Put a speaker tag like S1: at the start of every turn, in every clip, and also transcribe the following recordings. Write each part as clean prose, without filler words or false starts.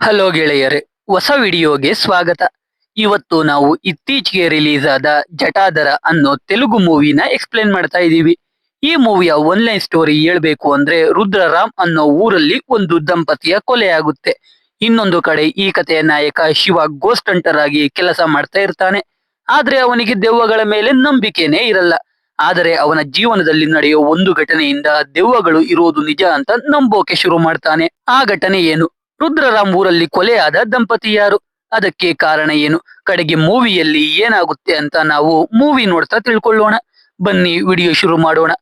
S1: Hello ಗೆಳೆಯರೇ, ಹೊಸ ವಿಡಿಯೋಗೆ ಸ್ವಾಗತ. ಇವತ್ತು ನಾವು ಇತ್ತೀಚೆಗೆ ರಿಲೀಸ್ ಆದ ಜಟಾಧರ ಅನ್ನೋ ತೆಲುಗು ಮೂವಿನ ಎಕ್ಸ್ಪ್ಲೇನ್ ಮಾಡ್ತಾ ಇದ್ದೀವಿ. ಈ ಮೂವಿಯ ಒನ್ಲೈನ್ ಸ್ಟೋರಿ ಹೇಳ್ಬೇಕು ಅಂದ್ರೆ ರುದ್ರರಾಮ್ ಅನ್ನೋ ಊರಲ್ಲಿ ಒಂದು ದಂಪತಿಯ ಕೊಲೆ ಆಗುತ್ತೆ. ಇನ್ನೊಂದು ಕಡೆ ಈ ಕಥೆಯ ನಾಯಕ ಶಿವ ಗೋಸ್ಟ್ ಹಂಟರ್ ಆಗಿ ಕೆಲಸ ಮಾಡ್ತಾ ಇರ್ತಾನೆ. ಆದ್ರೆ ಅವನಿಗೆ ದೆವ್ವಗಳ ಮೇಲೆ ನಂಬಿಕೆನೇ ಇರಲ್ಲ. ಆದರೆ ಅವನ ಜೀವನದಲ್ಲಿ ನಡೆಯೋ ಒಂದು ಘಟನೆಯಿಂದ ದೆವ್ವಗಳು ಇರೋದು ನಿಜ ಅಂತ ನಂಬೋಕೆ ಶುರು ಮಾಡ್ತಾನೆ. ಆ ಘಟನೆ ಏನು? ರುದ್ರರಾಮ್ ಊರಲ್ಲಿ ಕೊಲೆಯಾದ ದಂಪತಿ ಯಾರು? ಅದಕ್ಕೆ ಕಾರಣ ಏನು? ಕಡೆಗೆ ಮೂವಿಯಲ್ಲಿ ಏನಾಗುತ್ತೆ ಅಂತ ನಾವು ಮೂವಿ ನೋಡ್ತಾ ತಿಳ್ಕೊಳ್ಳೋಣ. ಬನ್ನಿ ವಿಡಿಯೋ ಶುರು ಮಾಡೋಣ.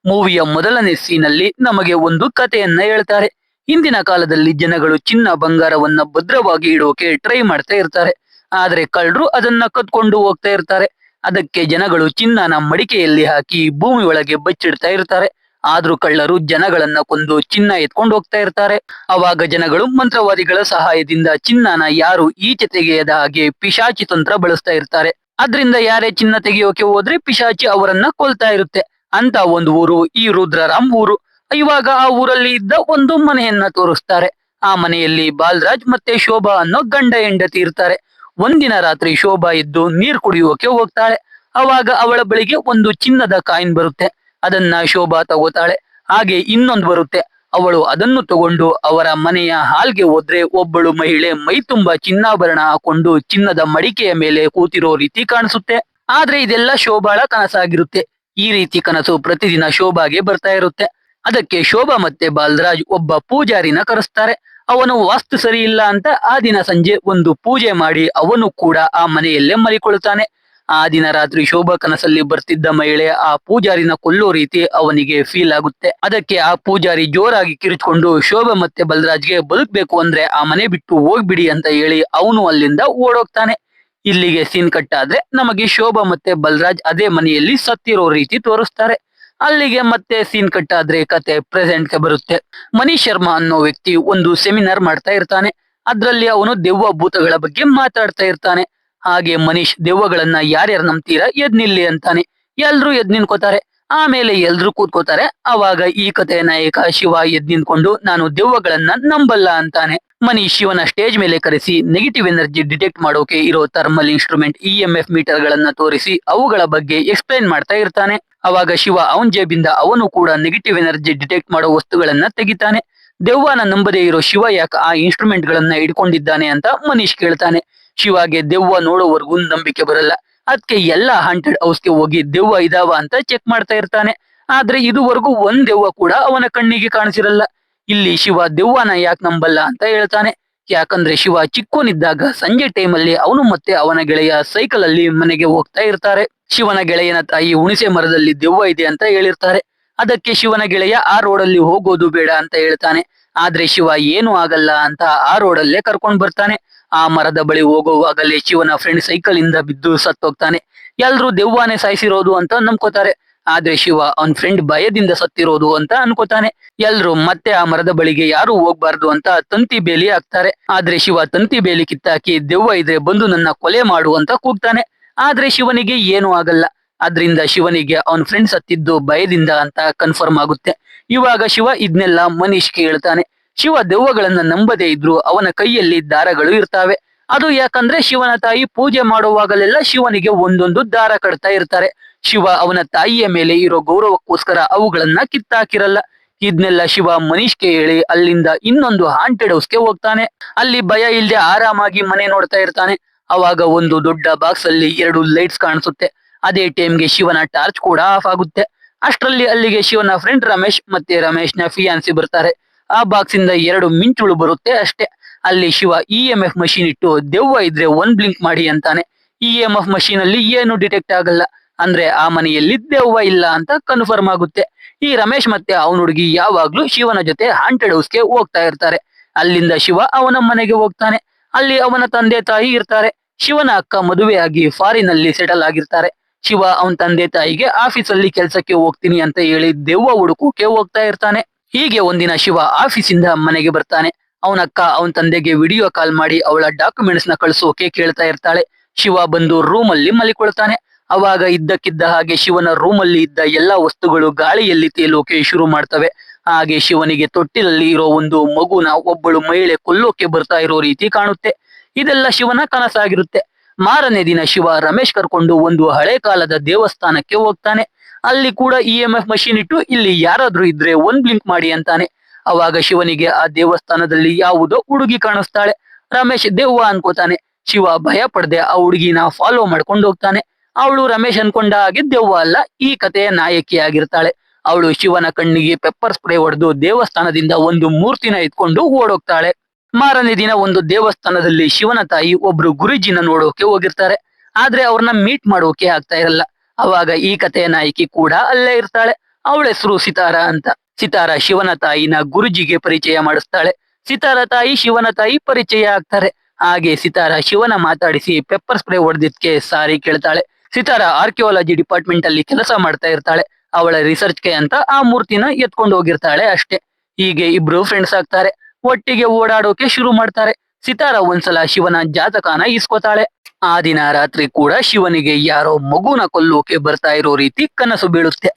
S1: ಮೂವಿಯ ಮೊದಲನೇ ಸೀನಲ್ಲಿ ನಮಗೆ ಒಂದು ಕಥೆಯನ್ನ ಹೇಳ್ತಾರೆ. ಹಿಂದಿನ ಕಾಲದಲ್ಲಿ ಜನಗಳು ಚಿನ್ನ ಬಂಗಾರವನ್ನ ಭದ್ರವಾಗಿ ಇಡೋಕೆ ಟ್ರೈ ಮಾಡ್ತಾ ಇರ್ತಾರೆ. ಆದ್ರೆ ಕಳ್ಳರು ಅದನ್ನ ಕದ್ಕೊಂಡು ಹೋಗ್ತಾ ಇರ್ತಾರೆ. ಅದಕ್ಕೆ ಜನಗಳು ಚಿನ್ನನ ಮಡಿಕೆಯಲ್ಲಿ ಹಾಕಿ ಭೂಮಿ ಒಳಗೆ ಬಚ್ಚಿಡ್ತಾ ಇರ್ತಾರೆ. ಆದ್ರೂ ಕಳ್ಳರು ಜನಗಳನ್ನ ಕೊಂದು ಚಿನ್ನ ಎತ್ಕೊಂಡು ಹೋಗ್ತಾ ಇರ್ತಾರೆ. ಅವಾಗ ಜನಗಳು ಮಂತ್ರವಾದಿಗಳ ಸಹಾಯದಿಂದ ಚಿನ್ನನ ಯಾರು ಈಚೆ ತೆಗೆಯದ ಹಾಗೆ ಪಿಶಾಚಿ ತಂತ್ರ ಬಳಸ್ತಾ ಇರ್ತಾರೆ. ಅದ್ರಿಂದ ಯಾರೇ ಚಿನ್ನ ತೆಗೆಯೋಕೆ ಹೋದ್ರೆ ಪಿಶಾಚಿ ಅವರನ್ನ ಕೊಲ್ತಾ ಇರುತ್ತೆ. ಅಂತ ಒಂದು ಊರು ಈ ರುದ್ರರಾಮ್ ಊರು. ಇವಾಗ ಆ ಊರಲ್ಲಿ ಇದ್ದ ಒಂದು ಮನೆಯನ್ನ ತೋರಿಸ್ತಾರೆ. ಆ ಮನೆಯಲ್ಲಿ ಬಾಲರಾಜ್ ಮತ್ತೆ ಶೋಭಾ ಅನ್ನೋ ಗಂಡ ಹೆಂಡತಿ ಇರ್ತಾರೆ. ಒಂದಿನ ರಾತ್ರಿ ಶೋಭಾ ಎದ್ದು ನೀರ್ ಕುಡಿಯೋಕೆ ಹೋಗ್ತಾಳೆ. ಅವಾಗ ಅವಳ ಬಳಿಗೆ ಒಂದು ಚಿನ್ನದ ಕಾಯಿನ್ ಬರುತ್ತೆ. ಅದನ್ನ ಶೋಭಾ ತಗೋತಾಳೆ. ಹಾಗೆ ಇನ್ನೊಂದು ಬರುತ್ತೆ. ಅವಳು ಅದನ್ನು ತಗೊಂಡು ಅವರ ಮನೆಯ ಹಾಲ್ಗೆ ಹೋದ್ರೆ ಒಬ್ಬಳು ಮಹಿಳೆ ಮೈ ತುಂಬಾ ಚಿನ್ನಾಭರಣ ಹಾಕೊಂಡು ಚಿನ್ನದ ಮಡಿಕೆಯ ಮೇಲೆ ಕೂತಿರೋ ರೀತಿ ಕಾಣಿಸುತ್ತೆ. ಆದ್ರೆ ಇದೆಲ್ಲ ಶೋಭಾಳ ಕನಸಾಗಿರುತ್ತೆ. ಈ ರೀತಿ ಕನಸು ಪ್ರತಿದಿನ ಶೋಭಾಗೆ ಬರ್ತಾ ಇರುತ್ತೆ. ಅದಕ್ಕೆ ಶೋಭಾ ಮತ್ತೆ ಬಾಲರಾಜ್ ಒಬ್ಬ ಪೂಜಾರಿನ ಕರೆಸ್ತಾರೆ. ಅವನು ವಾಸ್ತು ಸರಿ ಇಲ್ಲ ಅಂತ ಆ ದಿನ ಸಂಜೆ ಒಂದು ಪೂಜೆ ಮಾಡಿ ಅವನು ಕೂಡ ಆ ಮನೆಯಲ್ಲೇ ಮಲಿಕೊಳ್ತಾನೆ. ಆ ದಿನ ರಾತ್ರಿ ಶೋಭಾ ಕನಸಲ್ಲಿ ಬರ್ತಿದ್ದ ಮಹಿಳೆ ಆ ಪೂಜಾರಿನ ಕೊಲ್ಲೋ ರೀತಿ ಅವನಿಗೆ ಫೀಲ್ ಆಗುತ್ತೆ. ಅದಕ್ಕೆ ಆ ಪೂಜಾರಿ ಜೋರಾಗಿ ಕಿರಿಚ್ಕೊಂಡು ಶೋಭಾ ಮತ್ತೆ ಬಲರಾಜ್ಗೆ ಬದುಕ್ಬೇಕು ಅಂದ್ರೆ ಆ ಮನೆ ಬಿಟ್ಟು ಹೋಗ್ಬಿಡಿ ಅಂತ ಹೇಳಿ ಅವನು ಅಲ್ಲಿಂದ ಓಡೋಗ್ತಾನೆ. ಇಲ್ಲಿಗೆ ಸೀನ್ ಕಟ್ ಆದ್ರೆ ನಮಗೆ ಶೋಭಾ ಮತ್ತೆ ಬಲರಾಜ್ ಅದೇ ಮನೆಯಲ್ಲಿ ಸತ್ತಿರೋ ರೀತಿ ತೋರಿಸ್ತಾರೆ. ಅಲ್ಲಿಗೆ ಮತ್ತೆ ಸೀನ್ ಕಟ್ ಆದ್ರೆ ಕತೆ ಪ್ರೆಸೆಂಟ್ಗೆ ಬರುತ್ತೆ. ಮನೀಶ್ ಶರ್ಮಾ ಅನ್ನೋ ವ್ಯಕ್ತಿ ಒಂದು ಸೆಮಿನಾರ್ ಮಾಡ್ತಾ ಇರ್ತಾನೆ. ಅದ್ರಲ್ಲಿ ಅವನು ದೆವ್ವ ಭೂತಗಳ ಬಗ್ಗೆ ಮಾತಾಡ್ತಾ ಇರ್ತಾನೆ. ಹಾಗೆ ಮನೀಶ್ ದೆವ್ವಗಳನ್ನ ಯಾರ್ಯಾರು ನಂಬ್ತೀರಾ ಎದ್ ನಿಲ್ಲಿ ಅಂತಾನೆ. ಎಲ್ರು ಎದ್ ನಿಂತ್ಕೋತಾರೆ. ಆಮೇಲೆ ಎಲ್ರು ಕೂತ್ಕೋತಾರೆ. ಅವಾಗ ಈ ಕಥೆಯ ನಾಯಕ ಶಿವ ಎದ್ ನಿಂತ್ಕೊಂಡು ನಾನು ದೆವ್ವಗಳನ್ನ ನಂಬಲ್ಲ ಅಂತಾನೆ. ಮನೀಶ್ ಶಿವನ ಸ್ಟೇಜ್ ಮೇಲೆ ಕರೆಸಿ ನೆಗೆಟಿವ್ ಎನರ್ಜಿ ಡಿಟೆಕ್ಟ್ ಮಾಡೋಕೆ ಇರೋ ಥರ್ಮಲ್ ಇನ್ಸ್ಟ್ರೂಮೆಂಟ್ EMF ಮೀಟರ್ ಗಳನ್ನ ತೋರಿಸಿ ಅವುಗಳ ಬಗ್ಗೆ ಎಕ್ಸ್ಪ್ಲೈನ್ ಮಾಡ್ತಾ ಇರ್ತಾನೆ. ಅವಾಗ ಶಿವ ಅವನ್ ಜೇಬಿಂದ ಅವನು ಕೂಡ ನೆಗೆಟಿವ್ ಎನರ್ಜಿ ಡಿಟೆಕ್ಟ್ ಮಾಡೋ ವಸ್ತುಗಳನ್ನ ತೆಗಿತಾನೆ. ದೆವ್ವನ ನಂಬದೇ ಇರೋ ಶಿವ ಯಾಕೆ ಆ ಇನ್ಸ್ಟ್ರೂಮೆಂಟ್ ಗಳನ್ನ ಇಟ್ಕೊಂಡಿದ್ದಾನೆ ಅಂತ ಮನೀಶ್ ಕೇಳ್ತಾನೆ. ಶಿವಾಗೆ ದೆವ್ವ ನೋಡೋವರೆಗೂ ನಂಬಿಕೆ ಬರಲ್ಲ. ಅದಕ್ಕೆ ಎಲ್ಲಾ ಹಾಂಟೆಡ್ ಹೌಸ್ಗೆ ಹೋಗಿ ದೆವ್ವ ಇದಾವ ಅಂತ ಚೆಕ್ ಮಾಡ್ತಾ ಇರ್ತಾನೆ. ಆದ್ರೆ ಇದುವರೆಗೂ ಒಂದ್ ದೆವ್ವ ಕೂಡ ಅವನ ಕಣ್ಣಿಗೆ ಕಾಣಿಸಿರಲ್ಲ. ಇಲ್ಲಿ ಶಿವ ದೆವ್ವನ ಯಾಕೆ ನಂಬಲ್ಲ ಅಂತ ಹೇಳ್ತಾನೆ. ಯಾಕಂದ್ರೆ ಶಿವ ಚಿಕ್ಕೋನಿದ್ದಾಗ ಸಂಜೆ ಟೈಮಲ್ಲಿ ಅವನು ಮತ್ತೆ ಅವನ ಗೆಳೆಯ ಸೈಕಲ್ ಅಲ್ಲಿ ಮನೆಗೆ ಹೋಗ್ತಾ ಇರ್ತಾರೆ. ಶಿವನ ಗೆಳೆಯನ ತಾಯಿ ಹುಣಸೆ ಮರದಲ್ಲಿ ದೆವ್ವ ಇದೆ ಅಂತ ಹೇಳಿರ್ತಾರೆ. ಅದಕ್ಕೆ ಶಿವನ ಗೆಳೆಯ ಆ ರೋಡಲ್ಲಿ ಹೋಗೋದು ಬೇಡ ಅಂತ ಹೇಳ್ತಾನೆ. ಆದ್ರೆ ಶಿವ ಏನು ಆಗಲ್ಲ ಅಂತ ಆ ರೋಡಲ್ಲೇ ಕರ್ಕೊಂಡ್ ಬರ್ತಾನೆ. ಆ ಮರದ ಬಳಿ ಹೋಗುವಾಗಲೇ ಶಿವನ ಫ್ರೆಂಡ್ ಸೈಕಲ್ ಇಂದ ಬಿದ್ದು ಸತ್ತೋಗ್ತಾನೆ. ಎಲ್ರು ದೆವ್ವಾನೆ ಸಾಯಿಸಿರೋದು ಅಂತ ನಂಬ್ಕೋತಾರೆ. ಆದ್ರೆ ಶಿವ ಅವನ್ ಫ್ರೆಂಡ್ ಭಯದಿಂದ ಸತ್ತಿರೋದು ಅಂತ ಅನ್ಕೋತಾನೆ. ಎಲ್ರು ಮತ್ತೆ ಆ ಮರದ ಬಳಿಗೆ ಯಾರು ಹೋಗ್ಬಾರ್ದು ಅಂತ ತಂತಿ ಬೇಲಿ ಹಾಕ್ತಾರೆ. ಆದ್ರೆ ಶಿವ ತಂತಿ ಬೇಲಿ ಕಿತ್ತಾಕಿ ದೆವ್ವ ಇದ್ರೆ ಬಂದು ನನ್ನ ಕೊಲೆ ಮಾಡು ಅಂತ ಕೂಗ್ತಾನೆ. ಆದ್ರೆ ಶಿವನಿಗೆ ಏನು ಆಗಲ್ಲ. ಆದ್ರಿಂದ ಶಿವನಿಗೆ ಅವನ್ ಫ್ರೆಂಡ್ ಸತ್ತಿದ್ದು ಭಯದಿಂದ ಅಂತ ಕನ್ಫರ್ಮ್ ಆಗುತ್ತೆ. ಇವಾಗ ಶಿವ ಇದನ್ನೆಲ್ಲ ಮನೀಶ್ಗೆ ಹೇಳ್ತಾನೆ. ಶಿವ ದೆವ್ವಗಳನ್ನ ನಂಬದೇ ಇದ್ರು ಅವನ ಕೈಯಲ್ಲಿ ದಾರಗಳು ಇರ್ತಾವೆ. ಅದು ಯಾಕಂದ್ರೆ ಶಿವನ ತಾಯಿ ಪೂಜೆ ಮಾಡುವಾಗಲೆಲ್ಲ ಶಿವನಿಗೆ ಒಂದೊಂದು ದಾರ ಕಟ್ತಾ ಇರ್ತಾರೆ. ಶಿವ ಅವನ ತಾಯಿಯ ಮೇಲೆ ಇರೋ ಗೌರವಕ್ಕೋಸ್ಕರ ಅವುಗಳನ್ನ ಕಿತ್ತಾಕಿರಲ್ಲ. ಇದನ್ನೆಲ್ಲ ಶಿವ ಮನೀಶ್ಗೆ ಹೇಳಿ ಅಲ್ಲಿಂದ ಇನ್ನೊಂದು ಹಾಂಟೆಡ್ ಹೌಸ್ಗೆ ಹೋಗ್ತಾನೆ. ಅಲ್ಲಿ ಭಯ ಇಲ್ದೆ ಆರಾಮಾಗಿ ಮನೆ ನೋಡ್ತಾ ಇರ್ತಾನೆ. ಅವಾಗ ಒಂದು ದೊಡ್ಡ ಬಾಕ್ಸ್ ಅಲ್ಲಿ 2 ಲೈಟ್ಸ್ ಕಾಣಿಸುತ್ತೆ. ಅದೇ ಟೈಮ್ಗೆ ಶಿವನ ಟಾರ್ಚ್ ಕೂಡ ಆಫ್ ಆಗುತ್ತೆ. ಅಷ್ಟರಲ್ಲಿ ಅಲ್ಲಿಗೆ ಶಿವನ ಫ್ರೆಂಡ್ ರಮೇಶ್ ಮತ್ತೆ ರಮೇಶ್ನ ಫಿಯಾನ್ಸಿ ಬರ್ತಾರೆ. ಆ ಬಾಕ್ಸ್ ಇಂದ 2 ಮಿಂಚುಳು ಬರುತ್ತೆ ಅಷ್ಟೇ. ಅಲ್ಲಿ ಶಿವ EMF ಮಷೀನ್ ಇಟ್ಟು ದೆವ್ವ ಇದ್ರೆ 1 ಬ್ಲಿಂಕ್ ಮಾಡಿ ಅಂತಾನೆ. EMF ಮಷೀನ್ ಅಲ್ಲಿ ಏನು ಡಿಟೆಕ್ಟ್ ಆಗಲ್ಲ. ಅಂದ್ರೆ ಆ ಮನೆಯಲ್ಲಿ ದೆವ್ವ ಇಲ್ಲ ಅಂತ ಕನ್ಫರ್ಮ್ ಆಗುತ್ತೆ. ಈ ರಮೇಶ್ ಮತ್ತೆ ಅವನ ಹುಡುಗಿ ಯಾವಾಗ್ಲೂ ಶಿವನ ಜೊತೆ ಹಾಂಟೆಡ್ ಹೌಸ್ಗೆ ಹೋಗ್ತಾ ಇರ್ತಾರೆ. ಅಲ್ಲಿಂದ ಶಿವ ಅವನ ಮನೆಗೆ ಹೋಗ್ತಾನೆ. ಅಲ್ಲಿ ಅವನ ತಂದೆ ತಾಯಿ ಇರ್ತಾರೆ. ಶಿವನ ಅಕ್ಕ ಮದುವೆಯಾಗಿ ಫಾರಿನ್ ಅಲ್ಲಿ ಸೆಟಲ್ ಆಗಿರ್ತಾರೆ. ಶಿವ ಅವನ ತಂದೆ ತಾಯಿಗೆ ಆಫೀಸಲ್ಲಿ ಕೆಲ್ಸಕ್ಕೆ ಹೋಗ್ತೀನಿ ಅಂತ ಹೇಳಿ ದೆವ್ವ ಹುಡುಕೋಕೆ ಹೋಗ್ತಾ ಇರ್ತಾನೆ. ಹೀಗೆ ಒಂದಿನ ಶಿವ ಆಫೀಸಿಂದ ಮನೆಗೆ ಬರ್ತಾನೆ. ಅವನಕ್ಕ ಅವನ ತಂದೆಗೆ ವಿಡಿಯೋ ಕಾಲ್ ಮಾಡಿ ಅವಳ ಡಾಕ್ಯುಮೆಂಟ್ಸ್ ನ ಕಳಿಸೋಕೆ ಕೇಳ್ತಾ ಇರ್ತಾಳೆ. ಶಿವ ಬಂದು ರೂಮ್ ಅಲ್ಲಿ ಮಲಿಕೊಳ್ತಾನೆ. ಅವಾಗ ಇದ್ದಕ್ಕಿದ್ದ ಹಾಗೆ ಶಿವನ ರೂಮ್ ಅಲ್ಲಿ ಇದ್ದ ಎಲ್ಲಾ ವಸ್ತುಗಳು ಗಾಳಿಯಲ್ಲಿ ತೇಲೋಕೆ ಶುರು ಮಾಡ್ತವೆ. ಹಾಗೆ ಶಿವನಿಗೆ ತೊಟ್ಟಿಲಲ್ಲಿ ಇರೋ ಒಂದು ಮಗುನ ಒಬ್ಬಳು ಮಹಿಳೆ ಕೊಲ್ಲೋಕೆ ಬರ್ತಾ ಇರೋ ರೀತಿ ಕಾಣುತ್ತೆ. ಇದೆಲ್ಲ ಶಿವನ ಕನಸಾಗಿರುತ್ತೆ. ಮಾರನೇ ದಿನ ಶಿವ ರಮೇಶ್ ಕರ್ಕೊಂಡು ಒಂದು ಹಳೆ ಕಾಲದ ದೇವಸ್ಥಾನಕ್ಕೆ ಹೋಗ್ತಾನೆ. ಅಲ್ಲಿ ಕೂಡ EMF ಮಷೀನ್ ಇಟ್ಟು ಇಲ್ಲಿ ಯಾರಾದ್ರೂ ಇದ್ರೆ ಒಂದ್ ಬ್ಲಿಂಕ್ ಮಾಡಿ ಅಂತಾನೆ. ಅವಾಗ ಶಿವನಿಗೆ ಆ ದೇವಸ್ಥಾನದಲ್ಲಿ ಯಾವುದೋ ಹುಡುಗಿ ಕಾಣಿಸ್ತಾಳೆ. ರಮೇಶ್ ದೆವ್ವ ಅನ್ಕೋತಾನೆ. ಶಿವ ಭಯ ಪಡದೆ ಆ ಹುಡುಗಿನ ಫಾಲೋ ಮಾಡ್ಕೊಂಡು ಹೋಗ್ತಾನೆ. ಅವಳು ರಮೇಶ್ ಅನ್ಕೊಂಡ ಹಾಗೆ ದೆವ್ವ ಅಲ್ಲ, ಈ ಕಥೆಯ ನಾಯಕಿಯಾಗಿರ್ತಾಳೆ. ಅವಳು ಶಿವನ ಕಣ್ಣಿಗೆ ಪೆಪ್ಪರ್ ಸ್ಪ್ರೇ ಹೊಡೆದು ದೇವಸ್ಥಾನದಿಂದ ಒಂದು ಮೂರ್ತಿನ ಎತ್ಕೊಂಡು ಓಡೋಗ್ತಾಳೆ. ಮಾರನೇ ದಿನ ಒಂದು ದೇವಸ್ಥಾನದಲ್ಲಿ ಶಿವನ ತಾಯಿ ಒಬ್ರು ಗುರುಜಿನ ನೋಡೋಕೆ ಹೋಗಿರ್ತಾರೆ. ಆದ್ರೆ ಅವ್ರನ್ನ ಮೀಟ್ ಮಾಡೋಕೆ ಆಗ್ತಾ ಇರಲ್ಲ. ಅವಾಗ ಈ ಕಥೆಯ ನಾಯಕಿ ಕೂಡ ಅಲ್ಲೇ ಇರ್ತಾಳೆ. ಅವಳ ಹೆಸರು ಸಿತಾರ ಅಂತ. ಸಿತಾರ ಶಿವನ ತಾಯಿನ ಗುರುಜಿಗೆ ಪರಿಚಯ ಮಾಡಿಸ್ತಾಳೆ. ಸಿತಾರ ತಾಯಿ ಶಿವನ ತಾಯಿ ಪರಿಚಯ ಆಗ್ತಾರೆ. ಹಾಗೆ ಸಿತಾರ ಶಿವನ ಮಾತಾಡಿಸಿ ಪೆಪ್ಪರ್ ಸ್ಪ್ರೇ ಹೊಡೆದಿದ್ಕೆ ಸಾರಿ ಕೇಳ್ತಾಳೆ. ಸಿತಾರ ಆರ್ಕಿಯಾಲಜಿ ಡಿಪಾರ್ಟ್ಮೆಂಟ್ ಅಲ್ಲಿ ಕೆಲಸ ಮಾಡ್ತಾ ಇರ್ತಾಳೆ. ಅವಳ ರಿಸರ್ಚ್ಗೆ ಅಂತ ಆ ಮೂರ್ತಿನ ಎತ್ಕೊಂಡು ಹೋಗಿರ್ತಾಳೆ ಅಷ್ಟೇ. ಹೀಗೆ ಇಬ್ರು ಫ್ರೆಂಡ್ಸ್ ಆಗ್ತಾರೆ. ಒಟ್ಟಿಗೆ ಓಡಾಡೋಕೆ ಶುರು ಮಾಡ್ತಾರೆ. ಸಿತಾರ ಒಂದ್ಸಲ ಶಿವನ ಜಾತಕನ ಇಸ್ಕೋತಾಳೆ. ಆ ದಿನ ರಾತ್ರಿ ಕೂಡ ಶಿವನಿಗೆ ಯಾರೋ ಮಗುನ ಕೊಲ್ಲೋಕೆ ಬರ್ತಾ ಇರೋ ರೀತಿ ಕನಸು ಬೀಳುತ್ತೆ.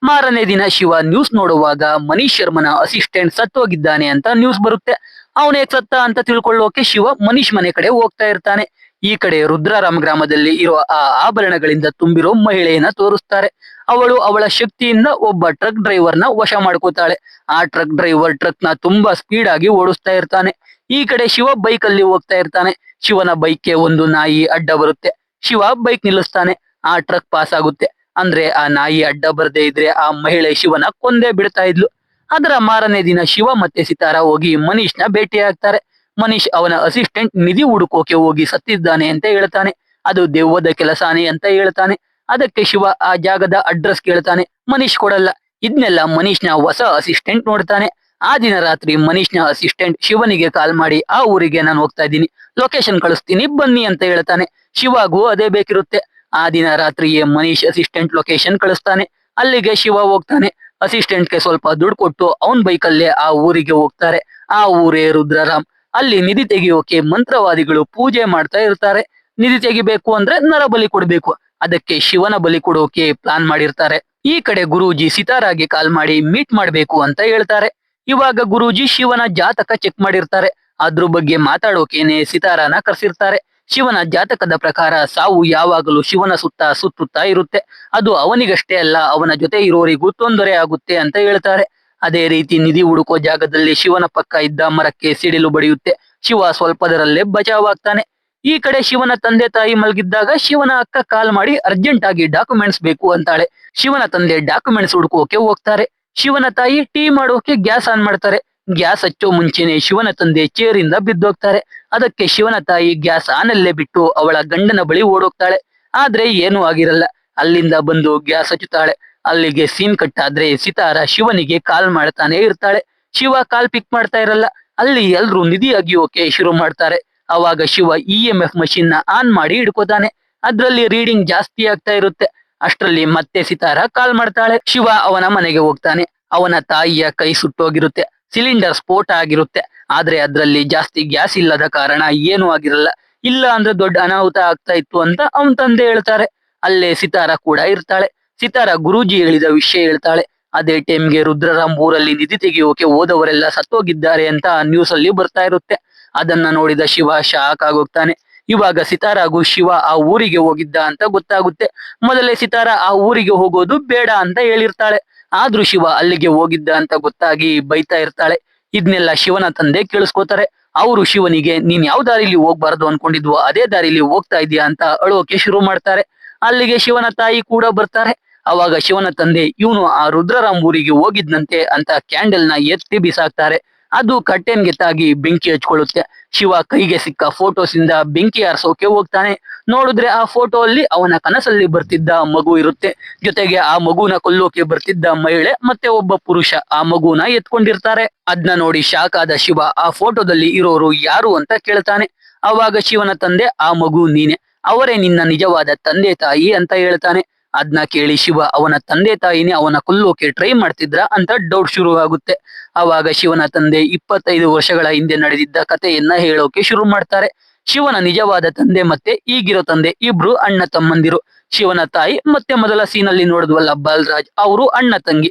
S1: ಮಾರನೇ ದಿನ ಶಿವ ನ್ಯೂಸ್ ನೋಡುವಾಗ ಮನೀಶ್ ಶರ್ಮನ ಅಸಿಸ್ಟೆಂಟ್ ಸತ್ತೋಗಿದ್ದಾನೆ ಅಂತ ನ್ಯೂಸ್ ಬರುತ್ತೆ. ಅವನೇ ಸತ್ತ ಅಂತ ತಿಳ್ಕೊಳ್ಳೋಕೆ ಶಿವ ಮನೀಶ್ ಮನೆ ಕಡೆ ಹೋಗ್ತಾ ಇರ್ತಾನೆ. ಈ ಕಡೆ ರುದ್ರಾರಾಮ್ ಗ್ರಾಮದಲ್ಲಿ ಇರೋ ಆ ಆಭರಣಗಳಿಂದ ತುಂಬಿರೋ ಮಹಿಳೆಯನ್ನ ತೋರಿಸ್ತಾರೆ. ಅವಳು ಅವಳ ಶಕ್ತಿಯಿಂದ ಒಬ್ಬ ಟ್ರಕ್ ಡ್ರೈವರ್ನ ವಶ ಮಾಡ್ಕೋತಾಳೆ. ಆ ಟ್ರಕ್ ಡ್ರೈವರ್ ಟ್ರಕ್ ನ ತುಂಬಾ ಸ್ಪೀಡ್ ಆಗಿ ಓಡಿಸ್ತಾ ಇರ್ತಾನೆ. ಈ ಕಡೆ ಶಿವ ಬೈಕ್ ಅಲ್ಲಿ ಹೋಗ್ತಾ ಇರ್ತಾನೆ. ಶಿವನ ಬೈಕ್ಗೆ ಒಂದು ನಾಯಿ ಅಡ್ಡ ಬರುತ್ತೆ. ಶಿವ ಬೈಕ್ ನಿಲ್ಲಿಸ್ತಾನೆ. ಆ ಟ್ರಕ್ ಪಾಸ್ ಆಗುತ್ತೆ. ಅಂದ್ರೆ ಆ ನಾಯಿ ಅಡ್ಡ ಬರದೇ ಇದ್ರೆ ಆ ಮಹಿಳೆ ಶಿವನ ಕೊಂದೇ ಬಿಡ್ತಾ ಇದ್ಲು. ಅದರ ಮಾರನೇ ದಿನ ಶಿವ ಮತ್ತೆ ಸಿತಾರ ಹೋಗಿ ಮನೀಶ್ನ ಭೇಟಿ ಆಗ್ತಾರೆ. ಮನೀಶ್ ಅವನ ಅಸಿಸ್ಟೆಂಟ್ ನಿಧಿ ಹುಡುಕೋಕೆ ಹೋಗಿ ಸತ್ತಿದ್ದಾನೆ ಅಂತ ಹೇಳ್ತಾನೆ. ಅದು ದೆವ್ವದ ಕೆಲಸಾನೇ ಅಂತ ಹೇಳ್ತಾನೆ. ಅದಕ್ಕೆ ಶಿವ ಆ ಜಾಗದ ಅಡ್ರೆಸ್ ಕೇಳ್ತಾನೆ. ಮನೀಶ್ ಕೊಡಲ್ಲ. ಇದ್ನೆಲ್ಲ ಮನೀಶ್ನ ಹೊಸ ಅಸಿಸ್ಟೆಂಟ್ ನೋಡ್ತಾನೆ. ಆ ದಿನ ರಾತ್ರಿ ಮನೀಶ್ನ ಅಸಿಸ್ಟೆಂಟ್ ಶಿವನಿಗೆ ಕಾಲ್ ಮಾಡಿ ಆ ಊರಿಗೆ ನಾನು ಹೋಗ್ತಾ ಇದ್ದೀನಿ, ಲೊಕೇಶನ್ ಕಳಿಸ್ತೀನಿ ಬನ್ನಿ ಅಂತ ಹೇಳ್ತಾನೆ. ಶಿವಾಗೂ ಅದೇ ಬೇಕಿರುತ್ತೆ. ಆ ದಿನ ರಾತ್ರಿಯೇ ಮನೀಶ್ ಅಸಿಸ್ಟೆಂಟ್ ಲೊಕೇಶನ್ ಕಳಿಸ್ತಾನೆ. ಅಲ್ಲಿಗೆ ಶಿವ ಹೋಗ್ತಾನೆ. ಅಸಿಸ್ಟೆಂಟ್ಗೆ ಸ್ವಲ್ಪ ದುಡ್ಡು ಕೊಟ್ಟು ಅವನ್ ಬೈಕಲ್ಲೇ ಆ ಊರಿಗೆ ಹೋಗ್ತಾರೆ. ಆ ಊರೇ ರುದ್ರರಾಮ್. ಅಲ್ಲಿ ನಿಧಿ ತೆಗೆಯೋಕೆ ಮಂತ್ರವಾದಿಗಳು ಪೂಜೆ ಮಾಡ್ತಾ ಇರ್ತಾರೆ. ನಿಧಿ ತೆಗಿಬೇಕು ಅಂದ್ರೆ ನರ ಬಲಿ ಕೊಡ್ಬೇಕು. ಅದಕ್ಕೆ ಶಿವನ ಬಲಿ ಕೊಡೋಕೆ ಪ್ಲಾನ್ ಮಾಡಿರ್ತಾರೆ. ಈ ಕಡೆ ಗುರೂಜಿ ಸಿತಾರಾಗೆ ಕಾಲ್ ಮಾಡಿ ಮೀಟ್ ಮಾಡ್ಬೇಕು ಅಂತ ಹೇಳ್ತಾರೆ. ಇವಾಗ ಗುರೂಜಿ ಶಿವನ ಜಾತಕ ಚೆಕ್ ಮಾಡಿರ್ತಾರೆ. ಅದ್ರ ಬಗ್ಗೆ ಮಾತಾಡೋಕೆನೆ ಸಿತಾರಾನ ಕರ್ಸಿರ್ತಾರೆ. ಶಿವನ ಜಾತಕದ ಪ್ರಕಾರ ಸಾವು ಯಾವಾಗಲೂ ಶಿವನ ಸುತ್ತ ಸುತ್ತುತ್ತಾ ಇರುತ್ತೆ. ಅದು ಅವನಿಗಷ್ಟೇ ಅಲ್ಲ, ಅವನ ಜೊತೆ ಇರೋರಿಗೂ ತೊಂದರೆ ಆಗುತ್ತೆ ಅಂತ ಹೇಳ್ತಾರೆ. ಅದೇ ರೀತಿ ನಿಧಿ ಹುಡುಕೋ ಜಾಗದಲ್ಲಿ ಶಿವನ ಪಕ್ಕ ಇದ್ದ ಮರಕ್ಕೆ ಸಿಡಿಲು ಬಡಿಯುತ್ತೆ. ಶಿವ ಸ್ವಲ್ಪದರಲ್ಲೇ ಬಚಾವಾಗ್ತಾನೆ. ಈ ಕಡೆ ಶಿವನ ತಂದೆ ತಾಯಿ ಮಲಗಿದ್ದಾಗ ಶಿವನ ಅಕ್ಕ ಕಾಲ್ ಮಾಡಿ ಅರ್ಜೆಂಟ್ ಆಗಿ ಡಾಕ್ಯುಮೆಂಟ್ಸ್ ಬೇಕು ಅಂತಾಳೆ. ಶಿವನ ತಂದೆ ಡಾಕ್ಯುಮೆಂಟ್ಸ್ ಹುಡುಕೋಕೆ ಹೋಗ್ತಾರೆ. ಶಿವನ ತಾಯಿ ಟೀ ಮಾಡೋಕೆ ಗ್ಯಾಸ್ ಆನ್ ಮಾಡ್ತಾರೆ. ಗ್ಯಾಸ್ ಹಚ್ಚೋ ಮುಂಚೆನೆ ಶಿವನ ತಂದೆ ಚೇರಿಂದ ಬಿದ್ದೋಗ್ತಾರೆ. ಅದಕ್ಕೆ ಶಿವನ ತಾಯಿ ಗ್ಯಾಸ್ ಆನಲ್ಲೇ ಬಿಟ್ಟು ಅವಳ ಗಂಡನ ಬಳಿ ಓಡೋಗ್ತಾಳೆ. ಆದ್ರೆ ಏನೂ ಆಗಿರಲ್ಲ. ಅಲ್ಲಿಂದ ಬಂದು ಗ್ಯಾಸ್ ಹಚ್ಚುತ್ತಾಳೆ. ಅಲ್ಲಿಗೆ ಸೀನ್ ಕಟ್ ಆದ್ರೆ ಸಿತಾರ ಶಿವನಿಗೆ ಕಾಲ್ ಮಾಡ್ತಾನೆ ಇರ್ತಾಳೆ. ಶಿವ ಕಾಲ್ ಪಿಕ್ ಮಾಡ್ತಾ ಇರಲ್ಲ. ಅಲ್ಲಿ ಎಲ್ರು ನಿಧಿ ಅಗಿಯೋಕೆ ಶುರು ಮಾಡ್ತಾರೆ. ಅವಾಗ ಶಿವ EMF ಮಷೀನ್ ನ ಆನ್ ಮಾಡಿ ಹಿಡ್ಕೋತಾನೆ. ಅದ್ರಲ್ಲಿ ರೀಡಿಂಗ್ ಜಾಸ್ತಿ ಆಗ್ತಾ ಇರುತ್ತೆ. ಅಷ್ಟ್ರಲ್ಲಿ ಮತ್ತೆ ಸಿತಾರ ಕಾಲ್ ಮಾಡ್ತಾಳೆ. ಶಿವ ಅವನ ಮನೆಗೆ ಹೋಗ್ತಾನೆ. ಅವನ ತಾಯಿಯ ಕೈ ಸುಟ್ಟೋಗಿರುತ್ತೆ. ಸಿಲಿಂಡರ್ ಸ್ಫೋಟ ಆಗಿರುತ್ತೆ. ಆದ್ರೆ ಅದ್ರಲ್ಲಿ ಜಾಸ್ತಿ ಗ್ಯಾಸ್ ಇಲ್ಲದ ಕಾರಣ ಏನೂ ಆಗಿರಲ್ಲ. ಇಲ್ಲ ಅಂದ್ರೆ ದೊಡ್ಡ ಅನಾಹುತ ಆಗ್ತಾ ಇತ್ತು ಅಂತ ಅವನ್ ತಂದೆ ಹೇಳ್ತಾರೆ. ಅಲ್ಲೇ ಸಿತಾರ ಕೂಡ ಇರ್ತಾಳೆ. ಸಿತಾರ ಗುರೂಜಿ ಹೇಳಿದ ವಿಷಯ ಹೇಳ್ತಾಳೆ. ಅದೇ ಟೈಮ್ಗೆ ರುದ್ರರಾಮ್ ಊರಲ್ಲಿ ನಿಧಿ ತೆಗೆಯೋಕೆ ಹೋದವರೆಲ್ಲ ಸತ್ತೋಗಿದ್ದಾರೆ ಅಂತ ನ್ಯೂಸ್ ಅಲ್ಲಿ ಬರ್ತಾ ಇರುತ್ತೆ. ಅದನ್ನ ನೋಡಿದ ಶಿವ ಶಾಕ್ ಆಗೋಗ್ತಾನೆ. ಇವಾಗ ಸಿತಾರಾಗೂ ಶಿವ ಆ ಊರಿಗೆ ಹೋಗಿದ್ದ ಅಂತ ಗೊತ್ತಾಗುತ್ತೆ. ಮೊದಲೇ ಸಿತಾರ ಆ ಊರಿಗೆ ಹೋಗೋದು ಬೇಡ ಅಂತ ಹೇಳಿರ್ತಾಳೆ. ಆದ್ರೂ ಶಿವ ಅಲ್ಲಿಗೆ ಹೋಗಿದ್ದ ಅಂತ ಗೊತ್ತಾಗಿ ಬೈತಾ ಇರ್ತಾಳೆ. ಇದನ್ನೆಲ್ಲ ಶಿವನ ತಂದೆ ಕೇಳಿಸ್ಕೋತಾರೆ. ಅವರು ಶಿವನಿಗೆ ನೀನ್ ಯಾವ ದಾರಿಲಿ ಹೋಗ್ಬಾರ್ದು ಅನ್ಕೊಂಡಿದ್ವೋ ಅದೇ ದಾರಿಲಿ ಹೋಗ್ತಾ ಇದೀಯಾ ಅಂತ ಅಳೋಕೆ ಶುರು ಮಾಡ್ತಾರೆ. ಅಲ್ಲಿಗೆ ಶಿವನ ತಾಯಿ ಕೂಡ ಬರ್ತಾರೆ. ಅವಾಗ ಶಿವನ ತಂದೆ ಇವನು ಆ ರುದ್ರರಾಮ್ ಊರಿಗೆ ಹೋಗಿದ್ನಂತೆ ಅಂತ ಕ್ಯಾಂಡಲ್ ನ ಎತ್ತಿ ಬಿಸಾಕ್ತಾರೆ. ಅದು ಕಟ್ಟೆನ್ಗೆ ತಾಗಿ ಬೆಂಕಿ ಹಚ್ಕೊಳ್ಳುತ್ತೆ. ಶಿವ ಕೈಗೆ ಸಿಕ್ಕ ಫೋಟೋಸ್ ಇಂದ ಬೆಂಕಿ ಆರಿಸೋಕೆ ಹೋಗ್ತಾನೆ. ನೋಡಿದ್ರೆ ಆ ಫೋಟೋ ಅಲ್ಲಿ ಅವನ ಕನಸಲ್ಲಿ ಬರ್ತಿದ್ದ ಮಗು ಇರುತ್ತೆ. ಜೊತೆಗೆ ಆ ಮಗುನ ಕೊಲ್ಲೋಕೆ ಬರ್ತಿದ್ದ ಮಹಿಳೆ ಮತ್ತೆ ಒಬ್ಬ ಪುರುಷ ಆ ಮಗುನ ಎತ್ಕೊಂಡಿರ್ತಾರೆ. ಅದ್ನ ನೋಡಿ ಶಾಕ್ ಆದ ಶಿವ ಆ ಫೋಟೋದಲ್ಲಿ ಇರೋರು ಯಾರು ಅಂತ ಕೇಳ್ತಾನೆ. ಅವಾಗ ಶಿವನ ತಂದೆ ಆ ಮಗು ನೀನೆ, ಅವರೇ ನಿನ್ನ ನಿಜವಾದ ತಂದೆ ತಾಯಿ ಅಂತ ಹೇಳ್ತಾನೆ. ಅದ್ನ ಕೇಳಿ ಶಿವ ಅವನ ತಂದೆ ತಾಯಿನೇ ಅವನ ಕೊಲ್ಲೋಕೆ ಟ್ರೈ ಮಾಡ್ತಿದ್ರ ಅಂತ ಡೌಟ್ ಶುರು ಆಗುತ್ತೆ. ಅವಾಗ ಶಿವನ ತಂದೆ 25 ವರ್ಷಗಳ ಹಿಂದೆ ನಡೆದಿದ್ದ ಕಥೆಯನ್ನ ಹೇಳೋಕೆ ಶುರು ಮಾಡ್ತಾರೆ. ಶಿವನ ನಿಜವಾದ ತಂದೆ ಮತ್ತೆ ಈಗಿರೋ ತಂದೆ ಇಬ್ರು ಅಣ್ಣ ತಮ್ಮಂದಿರು. ಶಿವನ ತಾಯಿ ಮತ್ತೆ ಮೊದಲ ಸೀನಲ್ಲಿ ನೋಡಿದ್ವಲ್ಲ ಬಾಲರಾಜ್, ಅವರು ಅಣ್ಣ ತಂಗಿ.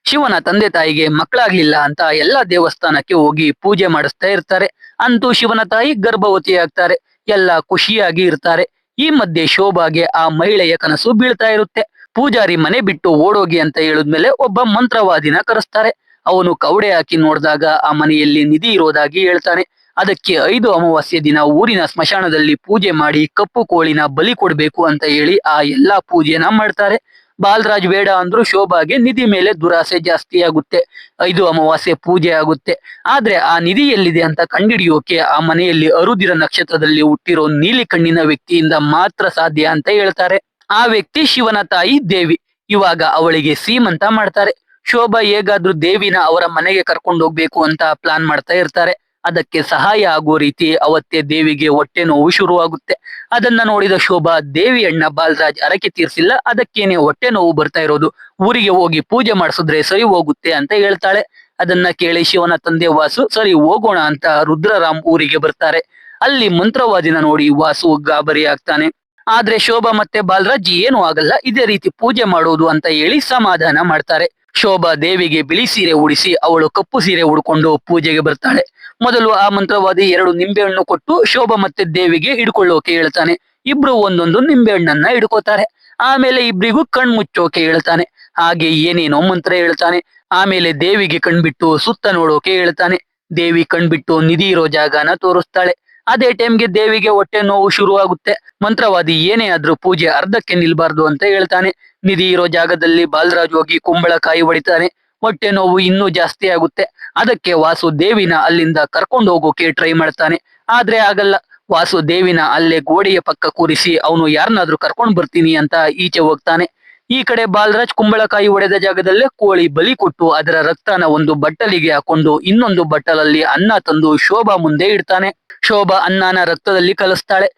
S1: ಶಿವನ ತಂದೆ ತಾಯಿಗೆ ಮಕ್ಕಳಾಗ್ಲಿಲ್ಲ ಅಂತ ಎಲ್ಲಾ ದೇವಸ್ಥಾನಕ್ಕೆ ಹೋಗಿ ಪೂಜೆ ಮಾಡಿಸ್ತಾ ಇರ್ತಾರೆ. ಅಂತೂ ಶಿವನ ತಾಯಿ ಗರ್ಭವತಿಯಾಗ್ತಾರೆ. ಎಲ್ಲ ಖುಷಿಯಾಗಿ ಇರ್ತಾರೆ. ಈ ಮಧ್ಯೆ ಶೋಭಾಗೆ ಆ ಮಹಿಳೆಯ ಕನಸು ಬೀಳ್ತಾ ಇರುತ್ತೆ. ಪೂಜಾರಿ ಮನೆ ಬಿಟ್ಟು ಓಡೋಗಿ ಅಂತ ಹೇಳಿದ್ಮೇಲೆ ಒಬ್ಬ ಮಂತ್ರವಾದಿನ ಕರೆಸ್ತಾರೆ. ಅವನು ಕವಡೆ ಹಾಕಿ ನೋಡಿದಾಗ ಆ ಮನೆಯಲ್ಲಿ ನಿಧಿ ಇರೋದಾಗಿ ಹೇಳ್ತಾನೆ. ಅದಕ್ಕೆ 5 ಅಮಾವಾಸ್ಯೆ ದಿನ ಊರಿನ ಸ್ಮಶಾನದಲ್ಲಿ ಪೂಜೆ ಮಾಡಿ ಕಪ್ಪು ಕೋಳಿನ ಬಲಿ ಕೊಡ್ಬೇಕು ಅಂತ ಹೇಳಿ ಆ ಎಲ್ಲಾ ಪೂಜೆನ ಮಾಡ್ತಾರೆ. ಬಾಲರಾಜ್ ಬೇಡ ಅಂದ್ರು ಶೋಭಾಗೆ ನಿಧಿ ಮೇಲೆ ದುರಾಸೆ ಜಾಸ್ತಿ ಆಗುತ್ತೆ. 5 ಅಮಾವಾಸ್ಯೆ ಪೂಜೆ ಆಗುತ್ತೆ. ಆದ್ರೆ ಆ ನಿಧಿ ಎಲ್ಲಿದೆ ಅಂತ ಕಂಡಿಡಿಯೋಕೆ ಆ ಮನೆಯಲ್ಲಿ ಅರುದಿರ ನಕ್ಷತ್ರದಲ್ಲಿ ಹುಟ್ಟಿರೋ ನೀಲಿ ಕಣ್ಣಿನ ವ್ಯಕ್ತಿಯಿಂದ ಮಾತ್ರ ಸಾಧ್ಯ ಅಂತ ಹೇಳ್ತಾರೆ. ಆ ವ್ಯಕ್ತಿ ಶಿವನ ತಾಯಿ ದೇವಿ. ಇವಾಗ ಅವಳಿಗೆ ಸೀಮಂತ ಮಾಡ್ತಾರೆ. ಶೋಭಾ ಹೇಗಾದ್ರೂ ದೇವಿನ ಅವರ ಮನೆಗೆ ಕರ್ಕೊಂಡು ಹೋಗ್ಬೇಕು ಅಂತ ಪ್ಲಾನ್ ಮಾಡ್ತಾ ಇರ್ತಾರೆ. ಅದಕ್ಕೆ ಸಹಾಯ ಆಗೋ ರೀತಿ ಅವತ್ತೇ ದೇವಿಗೆ ಹೊಟ್ಟೆ ನೋವು ಶುರುವಾಗುತ್ತೆ. ಅದನ್ನ ನೋಡಿದ ಶೋಭಾ ದೇವಿ ಅಣ್ಣ ಬಾಲರಾಜ್ ಹರಕೆ ತೀರ್ಸಿಲ್ಲ, ಅದಕ್ಕೇನೆ ಹೊಟ್ಟೆ ನೋವು ಬರ್ತಾ ಇರೋದು, ಊರಿಗೆ ಹೋಗಿ ಪೂಜೆ ಮಾಡಿಸಿದ್ರೆ ಸರಿ ಹೋಗುತ್ತೆ ಅಂತ ಹೇಳ್ತಾಳೆ. ಅದನ್ನ ಕೇಳಿ ಶಿವನ ತಂದೆ ವಾಸು ಸರಿ ಹೋಗೋಣ ಅಂತ ರುದ್ರರಾಮ್ ಊರಿಗೆ ಬರ್ತಾರೆ. ಅಲ್ಲಿ ಮಂತ್ರವಾದಿನ ನೋಡಿ ವಾಸು ಗಾಬರಿ ಆಗ್ತಾನೆ. ಆದ್ರೆ ಶೋಭಾ ಮತ್ತೆ ಬಾಲರಾಜ್ ಏನು ಆಗಲ್ಲ, ಇದೇ ರೀತಿ ಪೂಜೆ ಮಾಡೋದು ಅಂತ ಹೇಳಿ ಸಮಾಧಾನ ಮಾಡ್ತಾರೆ. ಶೋಭಾ ದೇವಿಗೆ ಬಿಳಿ ಸೀರೆ ಉಡಿಸಿ ಅವಳು ಕಪ್ಪು ಸೀರೆ ಉಡ್ಕೊಂಡು ಪೂಜೆಗೆ ಬರ್ತಾಳೆ. ಮೊದಲು ಆ ಮಂತ್ರವಾದಿ 2 ನಿಂಬೆಹಣ್ಣು ಕೊಟ್ಟು ಶೋಭಾ ಮತ್ತೆ ದೇವಿಗೆ ಹಿಡ್ಕೊಳ್ಳೋಕೆ ಹೇಳ್ತಾನೆ. ಇಬ್ರು ಒಂದೊಂದು ನಿಂಬೆಹಣ್ಣನ್ನ ಹಿಡ್ಕೋತಾರೆ. ಆಮೇಲೆ ಇಬ್ರಿಗೂ ಕಣ್ ಮುಚ್ಚೋಕೆ ಹೇಳ್ತಾನೆ. ಹಾಗೆ ಏನೇನೋ ಮಂತ್ರ ಹೇಳ್ತಾನೆ. ಆಮೇಲೆ ದೇವಿಗೆ ಕಣ್ಬಿಟ್ಟು ಸುತ್ತ ನೋಡೋಕೆ ಹೇಳ್ತಾನೆ. ದೇವಿ ಕಣ್ಬಿಟ್ಟು ನಿಧಿ ಇರೋ ಜಾಗನ ತೋರಿಸ್ತಾಳೆ. ಅದೇ ಟೈಮ್ಗೆ ದೇವಿಗೆ ಹೊಟ್ಟೆ ನೋವು ಶುರುವಾಗುತ್ತೆ. ಮಂತ್ರವಾದಿ ಏನೇ ಆದ್ರೂ ಪೂಜೆ ಅರ್ಧಕ್ಕೆ ನಿಲ್ಬಾರ್ದು ಅಂತ ಹೇಳ್ತಾನೆ. ನಿಧಿ ಇರೋ ಜಾಗದಲ್ಲಿ ಬಾಲರಾಜ್ ಹೋಗಿ ಕುಂಬಳಕಾಯಿ ಹೊಡಿತಾನೆ. ಹೊಟ್ಟೆ ನೋವು ಇನ್ನೂ ಜಾಸ್ತಿ ಆಗುತ್ತೆ. ಅದಕ್ಕೆ ವಾಸು ದೇವಿನ ಅಲ್ಲಿಂದ ಕರ್ಕೊಂಡು ಹೋಗೋಕೆ ಟ್ರೈ ಮಾಡ್ತಾನೆ. ಆದ್ರೆ ಆಗಲ್ಲ. ವಾಸು ದೇವಿನ ಅಲ್ಲೇ ಗೋಡೆಯ ಪಕ್ಕ ಕೂರಿಸಿ ಅವನು ಯಾರನ್ನಾದ್ರೂ ಕರ್ಕೊಂಡ್ ಬರ್ತೀನಿ ಅಂತ ಈಚೆ ಹೋಗ್ತಾನೆ. ಈ ಕಡೆ ಬಾಲರಾಜ್ ಕುಂಬಳಕಾಯಿ ಹೊಡೆದ ಜಾಗದಲ್ಲೇ ಕೋಳಿ ಬಲಿ ಕೊಟ್ಟು ಅದರ ರಕ್ತನ ಒಂದು ಬಟ್ಟಲಿಗೆ ಹಾಕೊಂಡು ಇನ್ನೊಂದು ಬಟ್ಟಲಲ್ಲಿ ಅನ್ನ ತಂದು ಶೋಭಾ ಮುಂದೆ ಇಡ್ತಾನೆ. ಶೋಭಾ ಅನ್ನನ ರಕ್ತದಲ್ಲಿ ಕಲಿಸ್ತಾಳೆ.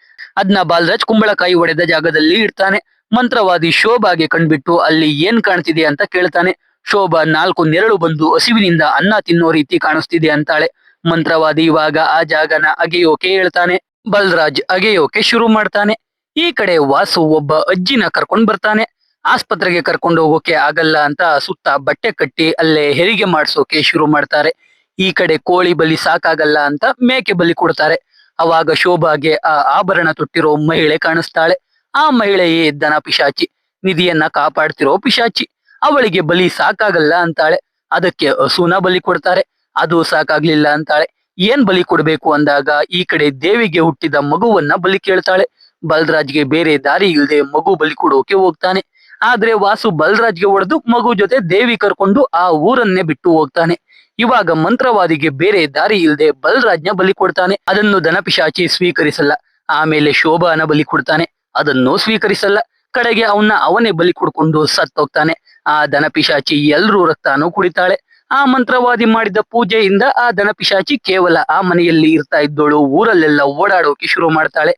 S1: ಅದನ್ನ ಬಾಲರಾಜ್ ಕುಂಬಳಕಾಯಿ ಹೊಡೆದ ಜಾಗದಲ್ಲಿ ಇಡ್ತಾನೆ. ಮಂತ್ರವಾದಿ ಶೋಭಾಗೆ ಕಣ್ಬಿಟ್ಟು ಅಲ್ಲಿ ಏನ್ ಕಾಣ್ತಿದೆ ಅಂತ ಕೇಳ್ತಾನೆ. ಶೋಭಾ 4 ನೆರಳು ಬಂದು ಹಸಿವಿನಿಂದ ಅನ್ನ ತಿನ್ನೋ ರೀತಿ ಕಾಣಿಸ್ತಿದೆ ಅಂತಾಳೆ. ಮಂತ್ರವಾದಿ ಇವಾಗ ಆ ಜಾಗನ ಅಗೆಯೋಕೆ ಹೇಳ್ತಾನೆ. ಬಲರಾಜ್ ಅಗೆಯೋಕೆ ಶುರು ಮಾಡ್ತಾನೆ. ಈ ಕಡೆ ವಾಸು ಒಬ್ಬ ಅಜ್ಜಿನ ಕರ್ಕೊಂಡ್ ಬರ್ತಾನೆ. ಆಸ್ಪತ್ರೆಗೆ ಕರ್ಕೊಂಡು ಹೋಗೋಕೆ ಆಗಲ್ಲ ಅಂತ ಸುತ್ತ ಬಟ್ಟೆ ಕಟ್ಟಿ ಅಲ್ಲೇ ಹೆರಿಗೆ ಮಾಡ್ಸೋಕೆ ಶುರು ಮಾಡ್ತಾರೆ. ಈ ಕಡೆ ಕೋಳಿ ಬಲಿ ಸಾಕಾಗಲ್ಲ ಅಂತ ಮೇಕೆ ಬಲಿ ಕೊಡ್ತಾರೆ. ಅವಾಗ ಶೋಭಾಗೆ ಆ ಆಭರಣ ತೊಟ್ಟಿರೋ ಮಹಿಳೆ ಕಾಣಿಸ್ತಾಳೆ. ಆ ಮಹಿಳೆಯೇ ದನ ಪಿಶಾಚಿ, ನಿಧಿಯನ್ನ ಕಾಪಾಡ್ತಿರೋ ಪಿಶಾಚಿ. ಅವಳಿಗೆ ಬಲಿ ಸಾಕಾಗಲ್ಲ ಅಂತಾಳೆ. ಅದಕ್ಕೆ ಹಸುನ ಬಲಿ ಕೊಡ್ತಾರೆ. ಅದು ಸಾಕಾಗ್ಲಿಲ್ಲ ಅಂತಾಳೆ. ಏನ್ ಬಲಿ ಕೊಡ್ಬೇಕು ಅಂದಾಗ ಈ ಕಡೆ ದೇವಿಗೆ ಹುಟ್ಟಿದ ಮಗುವನ್ನ ಬಲಿ ಕೇಳ್ತಾಳೆ. ಬಲರಾಜ್ಗೆ ಬೇರೆ ದಾರಿ ಇಲ್ಲದೆ ಮಗು ಬಲಿ ಕೊಡೋಕೆ ಹೋಗ್ತಾನೆ. ಆದ್ರೆ ವಾಸು ಬಲರಾಜ್ಗೆ ಹೊಡೆದು ಮಗು ಜೊತೆ ದೇವಿ ಕರ್ಕೊಂಡು ಆ ಊರನ್ನೇ ಬಿಟ್ಟು ಹೋಗ್ತಾನೆ. ಇವಾಗ ಮಂತ್ರವಾದಿಗೆ ಬೇರೆ ದಾರಿ ಇಲ್ಲದೆ ಬಲರಾಜ್ನ ಬಲಿ ಕೊಡ್ತಾನೆ. ಅದನ್ನು ದನಪಿಶಾಚಿ ಸ್ವೀಕರಿಸಲ್ಲ. ಆಮೇಲೆ ಶೋಭಾನ ಬಲಿ ಕೊಡ್ತಾನೆ. ಅದನ್ನು ಸ್ವೀಕರಿಸಲ್ಲ. ಕಡೆಗೆ ಅವನೇ ಬಲಿ ಕೊಡ್ಕೊಂಡು ಸತ್ತೋಗ್ತಾನೆ. ಆ ದನಪಿಶಾಚಿ ಎಲ್ರೂ ರಕ್ತಾನು ಕುಡಿತಾಳೆ. ಆ ಮಂತ್ರವಾದಿ ಮಾಡಿದ ಪೂಜೆಯಿಂದ ಆ ದನಪಿಶಾಚಿ ಕೇವಲ ಆ ಮನೆಯಲ್ಲಿ ಇರ್ತಾ ಇದ್ದೋಳು ಊರಲ್ಲೆಲ್ಲ ಓಡಾಡೋಕೆ ಶುರು ಮಾಡ್ತಾಳೆ.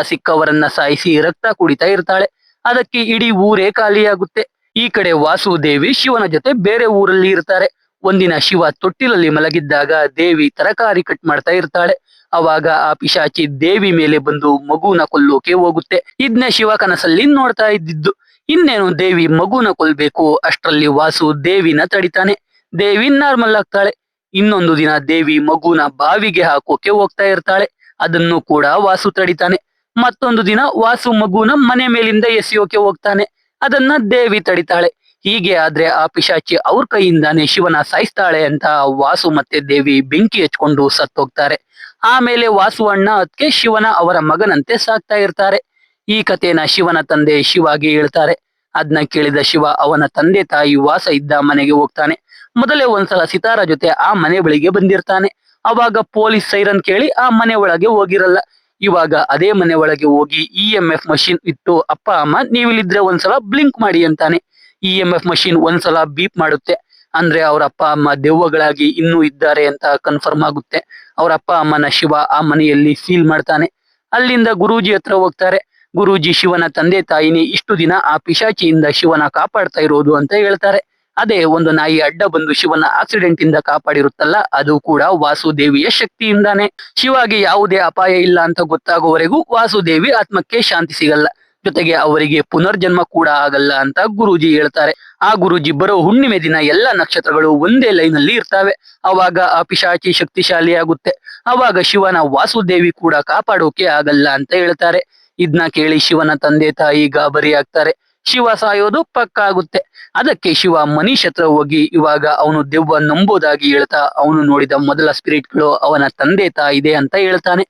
S1: ಸಿಕ್ಕವರನ್ನ ಸಾಯಿಸಿ ರಕ್ತ ಕುಡಿತಾ ಇರ್ತಾಳೆ. ಅದಕ್ಕೆ ಇಡೀ ಊರೇ ಖಾಲಿಯಾಗುತ್ತೆ. ಈ ಕಡೆ ವಾಸುದೇವಿ ಶಿವನ ಜೊತೆ ಬೇರೆ ಊರಲ್ಲಿ ಇರ್ತಾರೆ. ಒಂದಿನ ಶಿವ ತೊಟ್ಟಿಲಲ್ಲಿ ಮಲಗಿದ್ದಾಗ ದೇವಿ ತರಕಾರಿ ಕಟ್ ಮಾಡ್ತಾ ಇರ್ತಾಳೆ. ಅವಾಗ ಆ ಪಿಶಾಚಿ ದೇವಿ ಮೇಲೆ ಬಂದು ಮಗುನ ಕೊಲ್ಲೋಕೆ ಹೋಗುತ್ತೆ. ಇದನ್ನೇ ಶಿವ ಕನಸಲ್ಲಿ ನೋಡ್ತಾ ಇದ್ದಿದ್ದು. ಇನ್ನೇನು ದೇವಿ ಮಗುನ ಕೊಲ್ಬೇಕು ಅಷ್ಟರಲ್ಲಿ ವಾಸು ದೇವಿನ ತಡಿತಾನೆ. ದೇವಿ ನಾರ್ಮಲ್ ಆಗ್ತಾಳೆ. ಇನ್ನೊಂದು ದಿನ ದೇವಿ ಮಗುನ ಬಾವಿಗೆ ಹಾಕೋಕೆ ಹೋಗ್ತಾ ಇರ್ತಾಳೆ. ಅದನ್ನು ಕೂಡ ವಾಸು ತಡಿತಾನೆ. ಮತ್ತೊಂದು ದಿನ ವಾಸು ಮಗುನ ಮನೆ ಮೇಲಿಂದ ಎಸೆಯೋಕೆ ಹೋಗ್ತಾನೆ. ಅದನ್ನ ದೇವಿ ತಡಿತಾಳೆ. ಹೀಗೆ ಆದ್ರೆ ಆ ಪಿಶಾಚಿ ಅವ್ರ ಕೈಯಿಂದಾನೆ ಶಿವನ ಸಾಯಿಸ್ತಾಳೆ ಅಂತ ವಾಸು ಮತ್ತೆ ದೇವಿ ಬೆಂಕಿ ಹಚ್ಕೊಂಡು ಸತ್ತೋಗ್ತಾರೆ. ಆಮೇಲೆ ವಾಸು ಅಣ್ಣ ಅದಕ್ಕೆ ಶಿವನ ಅವರ ಮಗನಂತೆ ಸಾಕ್ತಾ ಇರ್ತಾರೆ. ಈ ಕಥೆನ ಶಿವನ ತಂದೆ ಶಿವಾಗೆ ಹೇಳ್ತಾರೆ. ಅದನ್ನ ಕೇಳಿದ ಶಿವ ಅವನ ತಂದೆ ತಾಯಿ ವಾಸ ಇದ್ದ ಮನೆಗೆ ಹೋಗ್ತಾನೆ. ಮೊದಲೇ ಒಂದ್ಸಲ ಸಿತಾರ ಜೊತೆ ಆ ಮನೆ ಬಳಿಗೆ ಬಂದಿರ್ತಾನೆ. ಅವಾಗ ಪೊಲೀಸ್ ಸೈರನ್ ಕೇಳಿ ಆ ಮನೆ ಒಳಗೆ ಹೋಗಿರಲ್ಲ. ಇವಾಗ ಅದೇ ಮನೆ ಒಳಗೆ ಹೋಗಿ EMF ಮಷಿನ್ ಇಟ್ಟು ಅಪ್ಪ ಅಮ್ಮ ನೀವಿಲ್ಲಿದ್ರೆ ಒಂದ್ಸಲ ಬ್ಲಿಂಕ್ ಮಾಡಿ ಅಂತಾನೆ. EMF ಮಷಿನ್ ಒಂದ್ಸಲ ಬೀಪ್ ಮಾಡುತ್ತೆ. ಅಂದ್ರೆ ಅವ್ರ ಅಪ್ಪ ಅಮ್ಮ ದೆವ್ವಗಳಾಗಿ ಇನ್ನೂ ಇದ್ದಾರೆ ಅಂತ ಕನ್ಫರ್ಮ್ ಆಗುತ್ತೆ. ಅವ್ರ ಅಪ್ಪ ಅಮ್ಮನ ಶಿವ ಆ ಮನೆಯಲ್ಲಿ ಫೀಲ್ ಮಾಡ್ತಾನೆ. ಅಲ್ಲಿಂದ ಗುರೂಜಿ ಹತ್ರ ಹೋಗ್ತಾರೆ. ಗುರೂಜಿ ಶಿವನ ತಂದೆ ತಾಯಿನಿ ಇಷ್ಟು ದಿನ ಆ ಪಿಶಾಚಿಯಿಂದ ಶಿವನ ಕಾಪಾಡ್ತಾ ಇರೋದು ಅಂತ ಹೇಳ್ತಾರೆ. ಅದೇ ಒಂದು ನಾಯಿ ಅಡ್ಡ ಬಂದು ಶಿವನ ಆಕ್ಸಿಡೆಂಟ್ ಇಂದ ಕಾಪಾಡಿರುತ್ತಲ್ಲ, ಅದು ಕೂಡ ವಾಸುದೇವಿಯ ಶಕ್ತಿಯಿಂದಾನೆ. ಶಿವಾಗೆ ಯಾವುದೇ ಅಪಾಯ ಇಲ್ಲ ಅಂತ ಗೊತ್ತಾಗುವವರೆಗೂ ವಾಸುದೇವಿ ಆತ್ಮಕ್ಕೆ ಶಾಂತಿ ಸಿಗಲ್ಲ. ಜೊತೆಗೆ ಅವರಿಗೆ ಪುನರ್ಜನ್ಮ ಕೂಡ ಆಗಲ್ಲ ಅಂತ ಗುರೂಜಿ ಹೇಳ್ತಾರೆ. ಆ ಗುರೂಜಿ ಬರೋ ಹುಣ್ಣಿಮೆ ದಿನ ಎಲ್ಲಾ ನಕ್ಷತ್ರಗಳು ಒಂದೇ ಲೈನ್ ಅಲ್ಲಿ ಇರ್ತವೆ. ಅವಾಗ ಆ ಪಿಶಾಚಿ ಶಕ್ತಿಶಾಲಿ ಆಗುತ್ತೆ. ಅವಾಗ ಶಿವನ ವಾಸುದೇವಿ ಕೂಡ ಕಾಪಾಡೋಕೆ ಆಗಲ್ಲ ಅಂತ ಹೇಳ್ತಾರೆ. ಇದನ್ನ ಕೇಳಿ ಶಿವನ ತಂದೆ ತಾಯಿ ಗಾಬರಿ ಆಗ್ತಾರೆ. ಶಿವ ಸಾಯೋದು ಪಕ್ಕ ಆಗುತ್ತೆ. ಅದಕ್ಕೆ ಶಿವ ಮನೀಶ್ ಹತ್ರ ಹೋಗಿ ಇವಾಗ ಅವನು ದೆವ್ವ ನಂಬೋದಾಗಿ ಹೇಳ್ತಾ ಅವನು ನೋಡಿದ ಮೊದಲ ಸ್ಪಿರಿಟ್ಗಳು ಅವನ ತಂದೆ ತಾಯಿದೆ ಅಂತ ಹೇಳ್ತಾನೆ.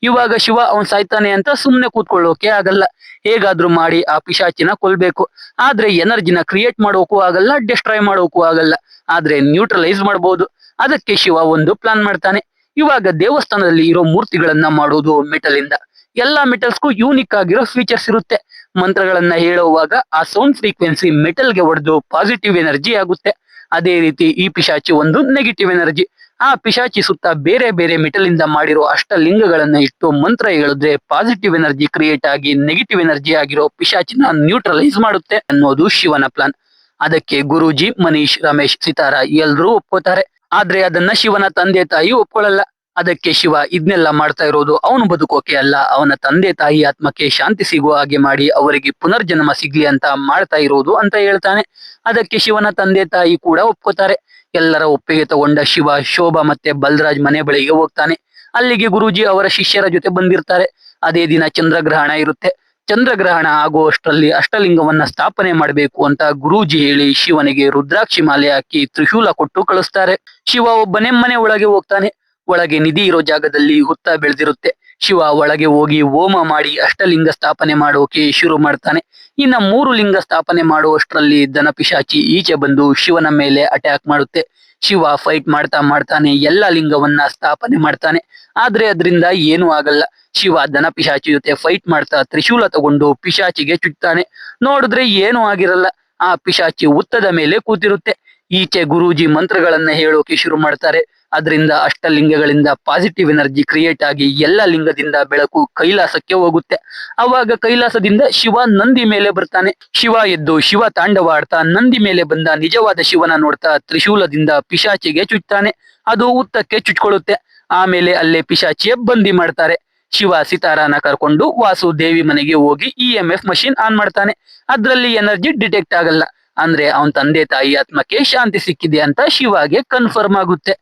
S1: ಇವಾಗ ಶಿವ ಅವನ್ ಸಾಯ್ತಾನೆ ಅಂತ ಸುಮ್ನೆ ಕೂತ್ಕೊಳ್ಳೋಕೆ ಆಗಲ್ಲ. ಹೇಗಾದ್ರೂ ಮಾಡಿ ಆ ಪಿಶಾಚಿನ ಕೊಲ್ಬೇಕು. ಆದ್ರೆ ಎನರ್ಜಿನ ಕ್ರಿಯೇಟ್ ಮಾಡೋಕು ಆಗಲ್ಲ, ಡಿಸ್ಟ್ರಾಯ್ ಮಾಡೋಕು ಆಗಲ್ಲ. ಆದ್ರೆ ನ್ಯೂಟ್ರಲೈಸ್ ಮಾಡಬಹುದು. ಅದಕ್ಕೆ ಶಿವ ಒಂದು ಪ್ಲಾನ್ ಮಾಡ್ತಾನೆ. ಇವಾಗ ದೇವಸ್ಥಾನದಲ್ಲಿ ಇರೋ ಮೂರ್ತಿಗಳನ್ನ ಮಾಡೋದು ಮೆಟಲ್ ಇಂದ. ಎಲ್ಲಾ ಮೆಟಲ್ಸ್ಗೂ ಯೂನಿಕ್ ಆಗಿರೋ ಫೀಚರ್ಸ್ ಇರುತ್ತೆ. ಮಂತ್ರಗಳನ್ನ ಹೇಳುವಾಗ ಆ ಸೌಂಡ್ ಫ್ರೀಕ್ವೆನ್ಸಿ ಮೆಟಲ್ಗೆ ಹೊಡೆದು ಪಾಸಿಟಿವ್ ಎನರ್ಜಿ ಆಗುತ್ತೆ. ಅದೇ ರೀತಿ ಈ ಪಿಶಾಚಿ ಒಂದು ನೆಗೆಟಿವ್ ಎನರ್ಜಿ. ಆ ಪಿಶಾಚಿ ಸುತ್ತ ಬೇರೆ ಬೇರೆ ಮೆಟಲ್ ಇಂದ ಮಾಡಿರೋ ಅಷ್ಟಲಿಂಗಗಳನ್ನ ಇಟ್ಟು ಮಂತ್ರ ಹೇಳಿದ್ರೆ ಪಾಸಿಟಿವ್ ಎನರ್ಜಿ ಕ್ರಿಯೇಟ್ ಆಗಿ ನೆಗೆಟಿವ್ ಎನರ್ಜಿ ಆಗಿರೋ ಪಿಶಾಚಿನ ನ್ಯೂಟ್ರಲೈಸ್ ಮಾಡುತ್ತೆ ಅನ್ನೋದು ಶಿವನ ಪ್ಲಾನ್. ಅದಕ್ಕೆ ಗುರೂಜಿ, ಮನೀಶ್, ರಮೇಶ್, ಸಿತಾರ ಎಲ್ರೂ ಒಪ್ಕೋತಾರೆ. ಆದ್ರೆ ಅದನ್ನ ಶಿವನ ತಂದೆ ತಾಯಿ ಒಪ್ಕೊಳ್ಳಲ್ಲ. ಅದಕ್ಕೆ ಶಿವ ಇದನ್ನೆಲ್ಲ ಮಾಡ್ತಾ ಇರೋದು ಅವನು ಬದುಕೋಕೆ ಅಲ್ಲ, ಅವನ ತಂದೆ ತಾಯಿ ಆತ್ಮಕ್ಕೆ ಶಾಂತಿ ಸಿಗುವ ಹಾಗೆ ಮಾಡಿ ಅವರಿಗೆ ಪುನರ್ಜನ್ಮ ಸಿಗ್ಲಿ ಅಂತ ಮಾಡ್ತಾ ಇರೋದು ಅಂತ ಹೇಳ್ತಾನೆ. ಅದಕ್ಕೆ ಶಿವನ ತಂದೆ ತಾಯಿ ಕೂಡ ಒಪ್ಕೋತಾರೆ. ಎಲ್ಲರ ಒಪ್ಪಿಗೆ ತಗೊಂಡ ಶಿವ ಶೋಭಾ ಮತ್ತೆ ಬಲರಾಜ್ ಮನೆ ಬಳಿಗೆ ಹೋಗ್ತಾನೆ. ಅಲ್ಲಿಗೆ ಗುರೂಜಿ ಅವರ ಶಿಷ್ಯರ ಜೊತೆ ಬಂದಿರ್ತಾರೆ. ಅದೇ ದಿನ ಚಂದ್ರಗ್ರಹಣ ಇರುತ್ತೆ. ಚಂದ್ರಗ್ರಹಣ ಆಗುವಷ್ಟರಲ್ಲಿ ಅಷ್ಟಲಿಂಗವನ್ನ ಸ್ಥಾಪನೆ ಮಾಡಬೇಕು ಅಂತ ಗುರೂಜಿ ಹೇಳಿ ಶಿವನಿಗೆ ರುದ್ರಾಕ್ಷಿ ಮಾಲೆ ಹಾಕಿ ತ್ರಿಶೂಲ ಕೊಟ್ಟು ಕಳಿಸ್ತಾರೆ. ಶಿವ ಒಬ್ಬನೇ ಮನೆ ಒಳಗೆ ಹೋಗ್ತಾನೆ. ಒಳಗೆ ನಿಧಿ ಇರೋ ಜಾಗದಲ್ಲಿ ಹುತ್ತ ಬೆಳೆದಿರುತ್ತೆ. ಶಿವ ಒಳಗೆ ಹೋಗಿ ಹೋಮ ಮಾಡಿ ಅಷ್ಟಲಿಂಗ ಸ್ಥಾಪನೆ ಮಾಡೋಕೆ ಶುರು ಮಾಡ್ತಾನೆ. ಇನ್ನ 3 ಲಿಂಗ ಸ್ಥಾಪನೆ ಮಾಡುವಷ್ಟರಲ್ಲಿ ದನ ಪಿಶಾಚಿ ಈಚೆ ಬಂದು ಶಿವನ ಮೇಲೆ ಅಟ್ಯಾಕ್ ಮಾಡುತ್ತೆ. ಶಿವ ಫೈಟ್ ಮಾಡ್ತಾನೆ ಎಲ್ಲ ಲಿಂಗವನ್ನ ಸ್ಥಾಪನೆ ಮಾಡ್ತಾನೆ. ಆದ್ರೆ ಅದರಿಂದ ಏನೂ ಆಗಲ್ಲ. ಶಿವ ದನ ಪಿಶಾಚಿ ಜೊತೆ ಫೈಟ್ ಮಾಡ್ತಾ ತ್ರಿಶೂಲ ತಗೊಂಡು ಪಿಶಾಚಿಗೆ ಚುಚ್ತಾನೆ. ನೋಡಿದ್ರೆ ಏನೂ ಆಗಿರಲ್ಲ. ಆ ಪಿಶಾಚಿ ಹುತ್ತದ ಮೇಲೆ ಕೂತಿರುತ್ತೆ. ಈಚೆ ಗುರೂಜಿ ಮಂತ್ರಗಳನ್ನ ಹೇಳೋಕೆ ಶುರು ಮಾಡ್ತಾರೆ. ಅದರಿಂದ ಅಷ್ಟಲಿಂಗಗಳಿಂದ ಪಾಸಿಟಿವ್ ಎನರ್ಜಿ ಕ್ರಿಯೇಟ್ ಆಗಿ ಎಲ್ಲ ಲಿಂಗದಿಂದ ಬೆಳಕು ಕೈಲಾಸಕ್ಕೆ ಹೋಗುತ್ತೆ. ಅವಾಗ ಕೈಲಾಸದಿಂದ ಶಿವ ನಂದಿ ಮೇಲೆ ಬರ್ತಾನೆ. ಶಿವ ಎದ್ದು ಶಿವ ತಾಂಡವಾಡ್ತಾ ನಂದಿ ಮೇಲೆ ಬಂದ ನಿಜವಾದ ಶಿವನ ನೋಡ್ತಾ ತ್ರಿಶೂಲದಿಂದ ಪಿಶಾಚಿಗೆ ಚುಚ್ತಾನೆ. ಅದು ಹುತ್ತಕ್ಕೆ ಚುಚ್ಕೊಳ್ಳುತ್ತೆ. ಆಮೇಲೆ ಅಲ್ಲೇ ಪಿಶಾಚಿಯ ಬಂದಿ ಮಾಡ್ತಾರೆ. ಶಿವ ಸಿತಾರಾನ ಕರ್ಕೊಂಡು ವಾಸುದೇವಿ ಮನೆಗೆ ಹೋಗಿ EMF ಮಷಿನ್ ಆನ್ ಮಾಡ್ತಾನೆ. ಅದ್ರಲ್ಲಿ ಎನರ್ಜಿ ಡಿಟೆಕ್ಟ್ ಆಗಲ್ಲ. ಅಂದ್ರೆ ಅವನ್ ತಂದೆ ತಾಯಿ ಆತ್ಮಕ್ಕೆ ಶಾಂತಿ ಸಿಕ್ಕಿದೆ ಅಂತ ಶಿವಗೆ ಕನ್ಫರ್ಮ್ ಆಗುತ್ತೆ.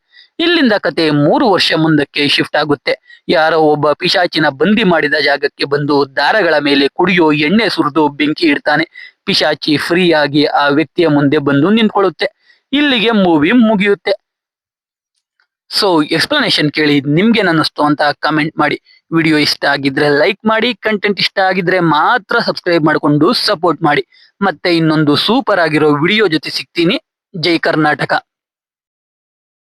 S1: ಇಲ್ಲಿಂದ ಕತೆ 3 ವರ್ಷ ಮುಂದಕ್ಕೆ ಶಿಫ್ಟ್ ಆಗುತ್ತೆ. ಯಾರೋ ಒಬ್ಬ ಪಿಶಾಚಿನ ಬಂದಿ ಮಾಡಿದ ಜಾಗಕ್ಕೆ ಬಂದು ದಾರಗಳ ಮೇಲೆ ಕುಡಿಯೋ ಎಣ್ಣೆ ಸುರಿದು ಬೆಂಕಿ ಇಡ್ತಾನೆ. ಪಿಶಾಚಿ ಫ್ರೀ ಆಗಿ ಆ ವ್ಯಕ್ತಿಯ ಮುಂದೆ ಬಂದು ನಿಂತ್ಕೊಳ್ಳುತ್ತೆ. ಇಲ್ಲಿಗೆ ಮೂವಿ ಮುಗಿಯುತ್ತೆ. ಸೊ ಎಕ್ಸ್ಪ್ಲನೇಷನ್ ಕೇಳಿ ನಿಮ್ಗೇನ್ ಅನ್ನಿಸ್ತು ಅಂತ ಕಮೆಂಟ್ ಮಾಡಿ. ವಿಡಿಯೋ ಇಷ್ಟ ಆಗಿದ್ರೆ ಲೈಕ್ ಮಾಡಿ. ಕಂಟೆಂಟ್ ಇಷ್ಟ ಆಗಿದ್ರೆ ಮಾತ್ರ ಸಬ್ಸ್ಕ್ರೈಬ್ ಮಾಡಿಕೊಂಡು ಸಪೋರ್ಟ್ ಮಾಡಿ. ಮತ್ತೆ ಇನ್ನೊಂದು ಸೂಪರ್ ಆಗಿರೋ ವಿಡಿಯೋ ಜೊತೆ ಸಿಗ್ತೀನಿ. ಜೈ ಕರ್ನಾಟಕ.